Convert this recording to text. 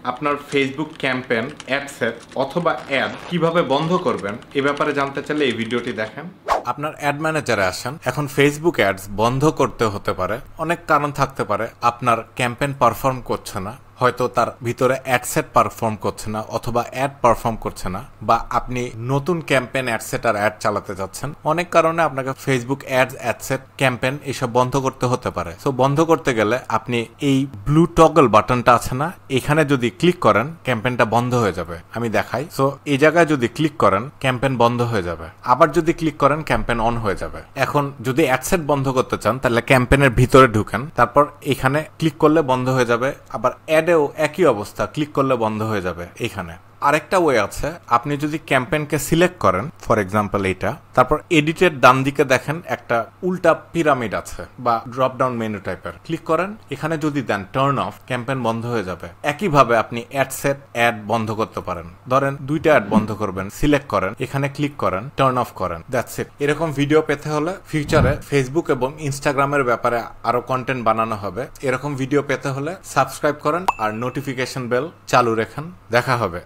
আপনার Facebook campaign ad set অথবা add কিভাবে বন্ধ করবেন এ ব্যাপারে জানতে চাইলে এই ভিডিওটি দেখেন। আপনার অ্যাড ম্যানেজারে আসেন। এখন ফেসবুক অ্যাডস বন্ধ করতে হতে পারে, অনেক কারণ থাকতে পারে। আপনার ক্যাম্পেইন পারফর্ম করছে না, হয়তো তার ভিতরে অ্যাডসেট পারফর্ম করছে না অথবা অ্যাড পারফর্ম করছে না, বা আপনি নতুন ক্যাম্পেইন অ্যাডসেট আর অ্যাড চালাতে যাচ্ছেন। অনেক কারণে আপনাকে ফেসবুক অ্যাডস অ্যাডসেট ক্যাম্পেইন এসব বন্ধ করতে হতে পারে। সো বন্ধ করতে গেলে আপনি এই ব্লু টগল বাটনটা আছে না, এখানে যদি ক্লিক করেন ক্যাম্পেইনটা বন্ধ হয়ে যাবে। আমি দেখাই। সো এই জায়গায় যদি ক্লিক করেন ক্যাম্পেইন বন্ধ হয়ে যাবে, আবার যদি ক্লিক করেন ক্যাম্পেইন অন হয়ে যাবে। এখন যদি অ্যাডসেট বন্ধ করতে চান তাহলে ক্যাম্পেইনের ভিতরে ঢুকেন, তারপর এখানে ক্লিক করলে বন্ধ হয়ে যাবে। আবার অ্যাডেও একই অবস্থা, ক্লিক করলে বন্ধ হয়ে যাবে। এখানে আরেকটা ওয়ে আছে, আপনি যদি ক্যাম্পেইনকে সিলেক্ট করেন, ফর এক্সাম্পল এইটা, তারপর এডিটের ডান দিকে দেখেন একটা উল্টা পিরামিড আছে বা ড্রপ ডাউন মেনু টাইপের, ক্লিক করেন। এখানে যদি দেন টার্ন অফ, ক্যাম্পেইন বন্ধ হয়ে যাবে। একইভাবে আপনি অ্যাডসেট অ্যাড বন্ধ করতে পারেন। ধরেন দুইটা অ্যাড বন্ধ করবেন, সিলেক্ট করেন, এখানে ক্লিক করেন, টার্ন অফ করেন, দ্যাটস ইট। এরকম ভিডিও পেতে হলে ফিউচারে ফেসবুক এবং ইনস্টাগ্রামের ব্যাপারে আরো কন্টেন্ট বানানো হবে। এরকম ভিডিও পেতে হলে সাবস্ক্রাইব করেন আর নোটিফিকেশন বেল চালু রাখেন। দেখা হবে।